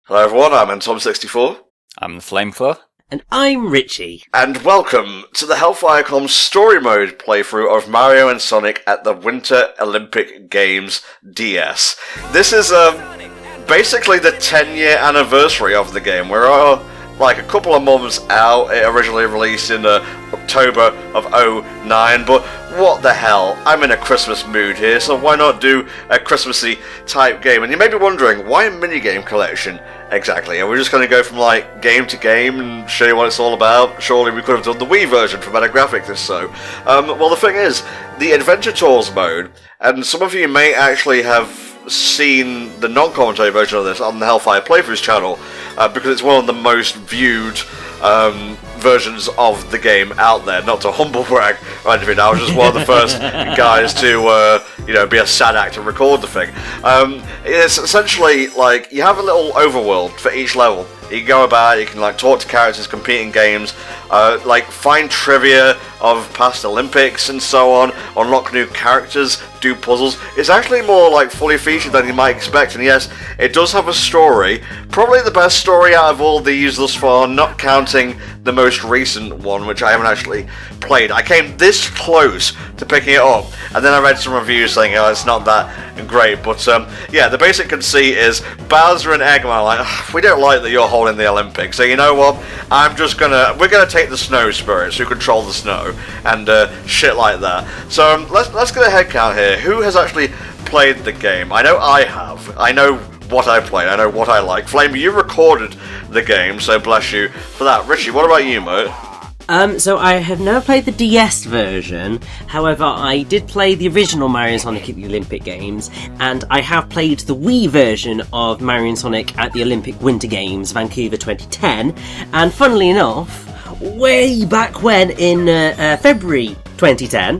Hello everyone, I'm Tom64. I'm the Flameclaw. And I'm Richie. And welcome to the HellfireComms story mode playthrough of Mario and Sonic at the Winter Olympic Games DS. This is basically the 10-year anniversary of the game. We're like a couple of months out. It originally released in October of 2009, but what the hell, I'm in a Christmas mood here, so why not do a Christmassy type game? And you may be wondering, why a minigame collection exactly? And we're just going to go from like game to game and show you what it's all about. Surely we could have done the Wii version for better graphics if so. Well, the thing is, the Adventure Tours mode, and some of you may actually have seen the non-commentary version of this on the Hellfire Playthroughs channel, because it's one of the most viewed versions of the game out there. Not to humble brag or anything, I was just one of the first guys to be a sad act and record the thing. It's essentially like you have a little overworld for each level. You can go about, you can like talk to characters, compete in games, like find trivia of past Olympics and so on, unlock new characters, do puzzles. It's actually more like fully featured than you might expect, and yes, it does have a story. Probably the best story out of all these thus far, not counting the most recent one, which I haven't actually played. I came this close to picking it up, and then I read some reviews saying, it's not that great, but yeah, the basic conceit is Bowser and Eggman are like, we don't like that you're holding the Olympics, so you know what, we're gonna take the snow spirits who control the snow, and shit like that. So let's get a head count here. Who has actually played the game? I know I have. I know what I played. I know what I like. Flame, you recorded the game, so bless you for that. Richie, what about you, mate? So I have never played the DS version. However, I did play the original Mario and Sonic at the Olympic Games, and I have played the Wii version of Mario and Sonic at the Olympic Winter Games, Vancouver 2010. And funnily enough, way back when in February 2010,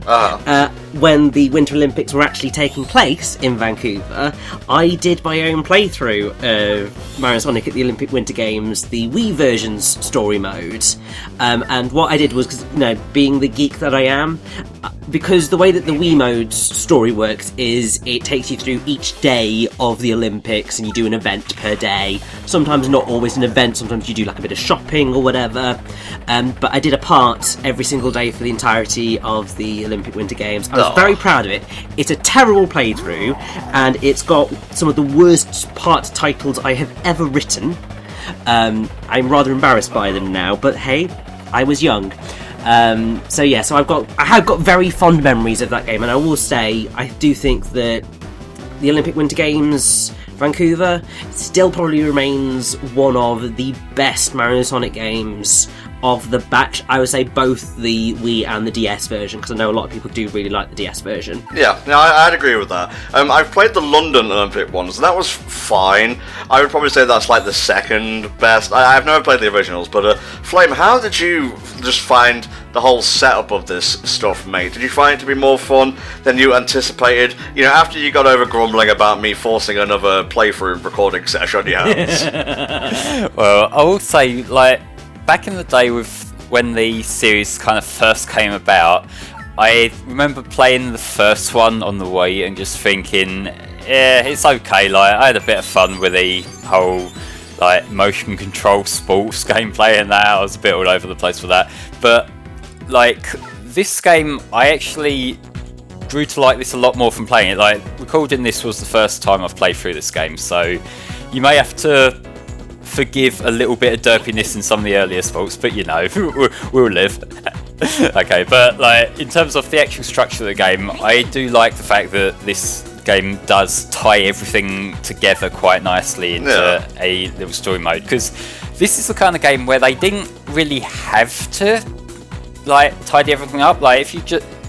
when the Winter Olympics were actually taking place in Vancouver, I did my own playthrough of Mario and Sonic at the Olympic Winter Games, the Wii version's story mode. And what I did was, because being the geek that I am, because the way that the Wii mode's story works is it takes you through each day of the Olympics and you do an event per day. Sometimes not always an event, sometimes you do like a bit of shopping or whatever. But I did a part every single day for the entirety of the Olympic Winter Games. I was very proud of it. It's a terrible playthrough, and it's got some of the worst part titles I have ever written. I'm rather embarrassed by them now, but hey, I was young. So I have got very fond memories of that game, and I will say I do think that the Olympic Winter Games Vancouver still probably remains one of the best Mario and Sonic games of the batch. I would say both the Wii and the DS version, because I know a lot of people do really like the DS version. Yeah, I'd agree with that. I've played the London Olympic ones, and that was fine. I would probably say that's like the second best. I've never played the originals, but Flame, how did you just find the whole setup of this stuff, mate? Did you find it to be more fun than you anticipated? After you got over grumbling about me forcing another playthrough recording session on your hands. Well, I will say, back in the day when the series kind of first came about, I remember playing the first one on the Wii and just thinking, yeah, it's okay. I had a bit of fun with the whole motion control sports gameplay and that. I was a bit all over the place with that. But this game, I actually grew to like this a lot more from playing it. Recording this was the first time I've played through this game, so you may have to forgive a little bit of derpiness in some of the earlier sports, but we'll live. Okay, but in terms of the actual structure of the game, I do like the fact that this game does tie everything together quite nicely into a little story mode, because this is the kind of game where they didn't really have to tidy everything up.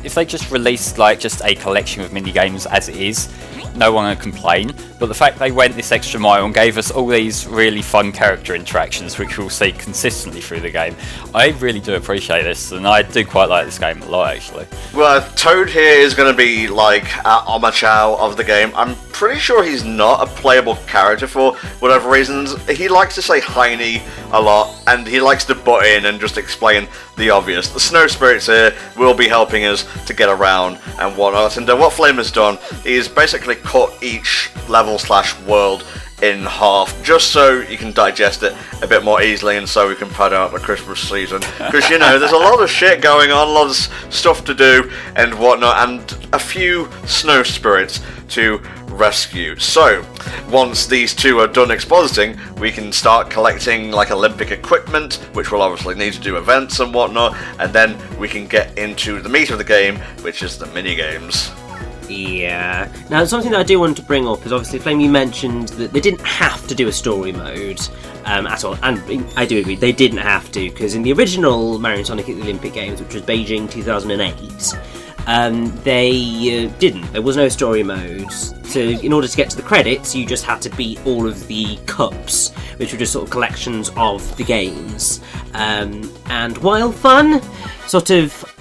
If they just released just a collection of mini games as it is, no one would complain. But the fact they went this extra mile and gave us all these really fun character interactions, which we'll see consistently through the game, I really do appreciate this, and I do quite like this game a lot, actually. Well, Toad here is going to be Omachow of the game. I'm pretty sure he's not a playable character for whatever reasons. He likes to say Heine a lot, and he likes to butt in and just explain the obvious. The snow spirits here will be helping us to get around and whatnot, and what Flame has done is basically cut each level/world in half, just so you can digest it a bit more easily, and so we can pad out the Christmas season. Because, you know, there's a lot of shit going on, a lot of stuff to do and whatnot, and a few snow spirits to rescue. So, once these two are done expositing, we can start collecting like Olympic equipment, which we'll obviously need to do events and whatnot, and then we can get into the meat of the game, which is the mini games. Yeah. Now, something that I do want to bring up is obviously, Flame, you mentioned that they didn't have to do a story mode at all, and I do agree, they didn't have to, because in the original Mario and Sonic at the Olympic Games, which was Beijing 2008, they didn't. There was no story mode. So in order to get to the credits, you just had to beat all of the cups, which were just sort of collections of the games. And while fun,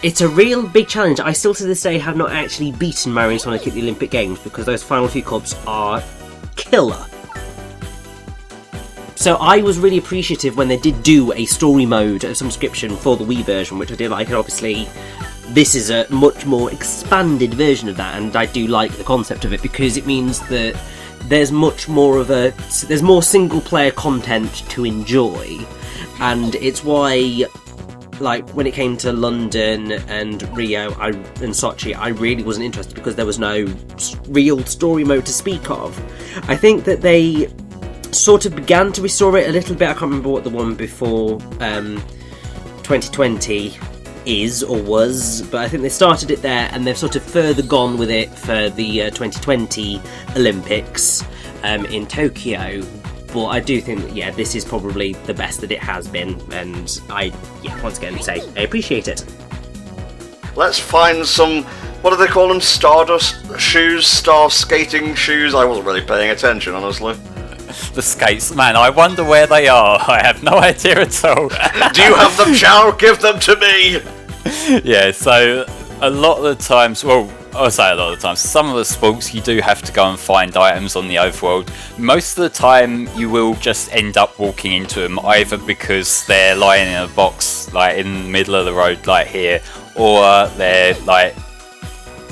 it's a real big challenge. I still to this day have not actually beaten Mario and Sonic at the Olympic Games, because those final few cups are killer. So I was really appreciative when they did do a story mode of some description for the Wii version, which I did like, and obviously this is a much more expanded version of that, and I do like the concept of it, because it means that there's much more there's more single player content to enjoy, and it's why, like, when it came to London and Rio and Sochi, I really wasn't interested, because there was no real story mode to speak of. I think that they sort of began to restore it a little bit. I can't remember what the one before 2020 is or was, but I think they started it there, and they've sort of further gone with it for the 2020 Olympics in Tokyo. But I do think that, this is probably the best that it has been, and I once again say I appreciate it. Let's find some, what do they call them, Stardust shoes, star skating shoes? I wasn't really paying attention, honestly. The skates, man, I wonder where they are. I have no idea at all. Do you have them, Chow? Give them to me! Yeah, so a lot of the times, well, I'll say a lot of the times, some of the sports you do have to go and find items on the overworld. Most of the time you will just end up walking into them, either because they're lying in a box like in the middle of the road like here, or they're like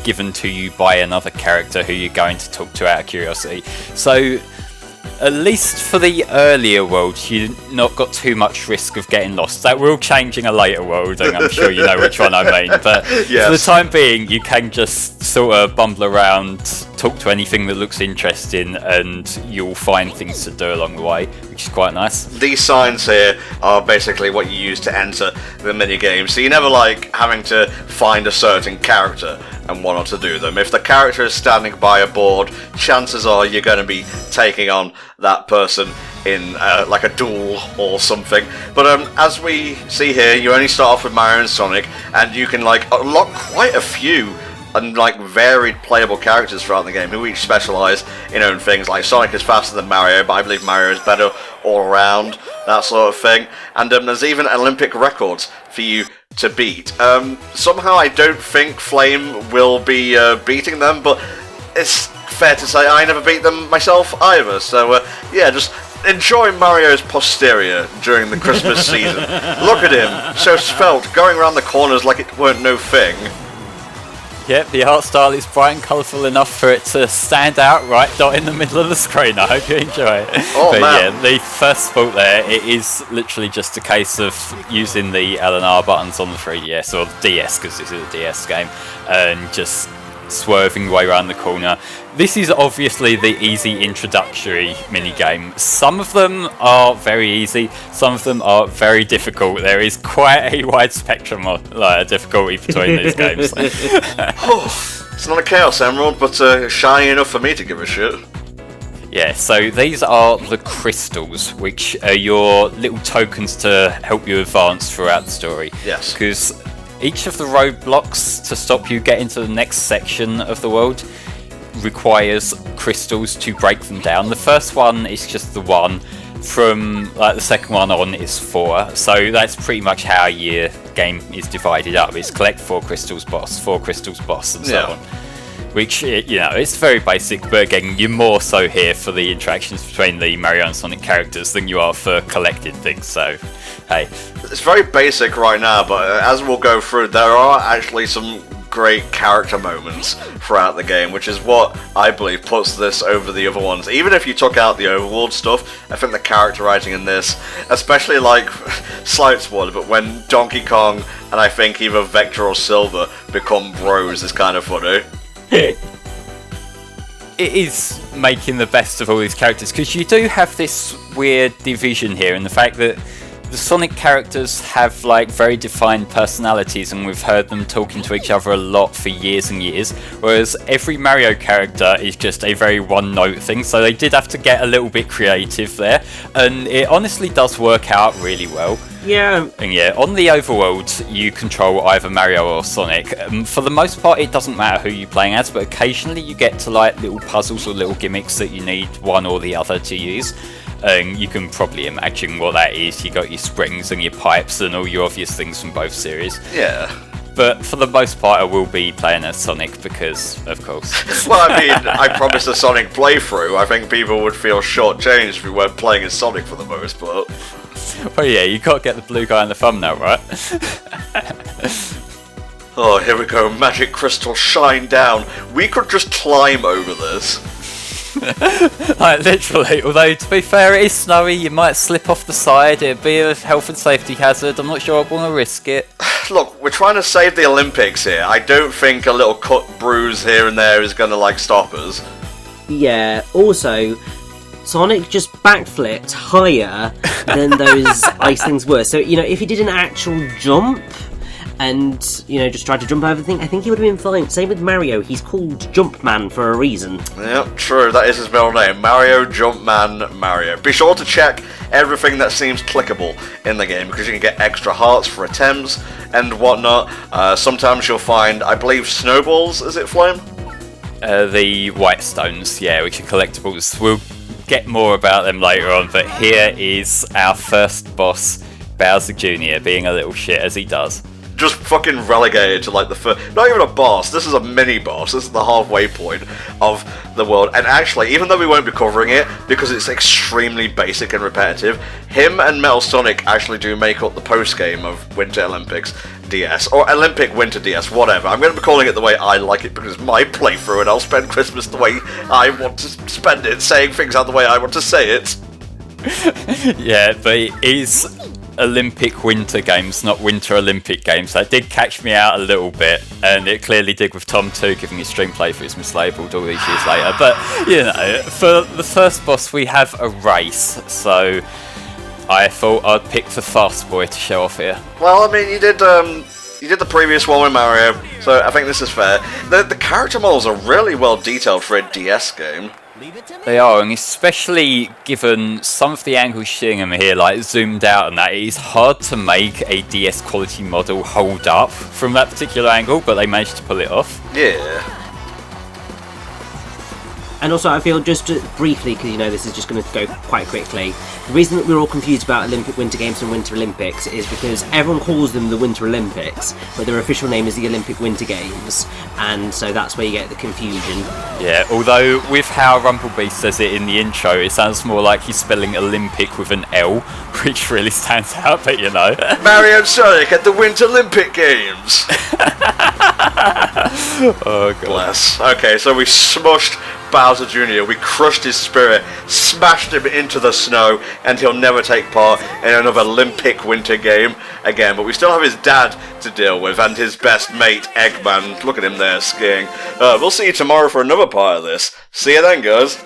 given to you by another character who you're going to talk to out of curiosity. So at least for the earlier worlds, you've not got too much risk of getting lost. That will change in a later world, and I'm sure you know which one I mean. But yes, for the time being, you can just sort of bumble around, talk to anything that looks interesting, and you'll find things to do along the way, which is quite nice. These signs here are basically what you use to enter the minigame, so you're never like having to find a certain character and whatnot to do them. If the character is standing by a board, chances are you're going to be taking on that person in like a duel or something. But as we see here, you only start off with Mario and Sonic, and you can like unlock quite a few and like varied playable characters throughout the game who each specialise in own things. Like Sonic is faster than Mario, but I believe Mario is better all around, that sort of thing. And there's even Olympic records for you to beat. Somehow I don't think Flame will be beating them, but it's fair to say I never beat them myself either. So just enjoy Mario's posterior during the Christmas season. Look at him, so svelte, going around the corners like it weren't no thing. Yep, the art style is bright and colourful enough for it to stand out right dot in the middle of the screen. I hope you enjoy it. Oh, but man. Yeah, the first sport there, it is literally just a case of using the L and R buttons on the 3DS, or the DS, because this is a DS game, and just swerving your way around the corner. This is obviously the easy introductory mini-game. Some of them are very easy, some of them are very difficult. There is quite a wide spectrum of difficulty between these games. It's not a Chaos Emerald, but shiny enough for me to give a shit. Yeah, so these are the crystals, which are your little tokens to help you advance throughout the story. Yes. Because each of the roadblocks to stop you getting to the next section of the world requires crystals to break them down. The first one is just the one. From the second one on is 4. So that's pretty much how your game is divided up. It's collect 4 crystals boss, 4 crystals boss, and so on. Which, it's very basic, but again, you're more so here for the interactions between the Mario and Sonic characters than you are for collecting things, so, hey. It's very basic right now, but as we'll go through, there are actually some great character moments throughout the game, which is what I believe puts this over the other ones. Even if you took out the overworld stuff, I think the character writing in this, especially like, slight spoiler, but when Donkey Kong and I think either Vector or Silver become bros is kind of funny. It is making the best of all these characters, because you do have this weird division here in the fact that the Sonic characters have like very defined personalities, and we've heard them talking to each other a lot for years and years, whereas every Mario character is just a very one-note thing, so they did have to get a little bit creative there, and it honestly does work out really well. Yeah. And yeah, on the overworld, you control either Mario or Sonic. For the most part, it doesn't matter who you're playing as, but occasionally you get to like little puzzles or little gimmicks that you need one or the other to use. And you can probably imagine what that is. You got your springs and your pipes and all your obvious things from both series. Yeah. But for the most part, I will be playing as Sonic because, of course. Well, I mean, I promised a Sonic playthrough. I think people would feel shortchanged if we weren't playing as Sonic for the most part. Well, yeah, you got to get the blue guy in the thumbnail, right? Oh, here we go. Magic crystal, shine down. We could just climb over this. Like, literally. Although, to be fair, it is snowy. You might slip off the side. It'd be a health and safety hazard. I'm not sure I'd want to risk it. Look, we're trying to save the Olympics here. I don't think a little cut bruise here and there is going to, like, stop us. Yeah, also, Sonic just backflipped higher than those ice things were. So, you know, if he did an actual jump and, you know, just tried to jump over the thing, I think he would have been fine. Same with Mario. He's called Jumpman for a reason. Yep, true. That is his middle name. Mario Jumpman Mario. Be sure to check everything that seems clickable in the game, because you can get extra hearts for attempts and whatnot. Sometimes you'll find, I believe, snowballs. Is it, Flame? The white stones, yeah, which are collectibles. We'll get more about them later on, but here is our first boss, Bowser Jr., being a little shit as he does. Just fucking relegated to like the first, not even a boss, this is a mini boss, this is the halfway point of the world. And actually, even though we won't be covering it because it's extremely basic and repetitive, him and Metal Sonic actually do make up the post game of Winter Olympics DS, or Olympic Winter DS, whatever. I'm going to be calling it the way I like it because it's my playthrough and I'll spend Christmas the way I want to spend it, saying things out the way I want to say it. Yeah, but it is Olympic Winter Games, not Winter Olympic Games. That did catch me out a little bit, and it clearly did with Tom too, giving his stream playthroughs mislabeled all these years later. But, you know, for the first boss we have a race, so I thought I'd pick the fast boy to show off here. Well, I mean, you did the previous one with Mario, so I think this is fair. The character models are really well detailed for a DS game. They are, and especially given some of the angles seeing them here, like zoomed out and that, it is hard to make a DS quality model hold up from that particular angle, but they managed to pull it off. Yeah. And also, I feel just briefly, because you know this is just going to go quite quickly, the reason that we're all confused about Olympic Winter Games and Winter Olympics is because everyone calls them the Winter Olympics, but their official name is the Olympic Winter Games, and so that's where you get the confusion. Yeah, although with how Rumblebee says it in the intro, it sounds more like he's spelling Olympic with an L, which really stands out, but you know. Mario and Sonic at the Winter Olympic Games! Oh, God. Bless. Okay, so we smushed Bowser Jr., we crushed his spirit, smashed him into the snow, and he'll never take part in another Olympic winter game again. But we still have his dad to deal with, and his best mate, Eggman. Look at him there, skiing. We'll see you tomorrow for another part of this. See you then, guys.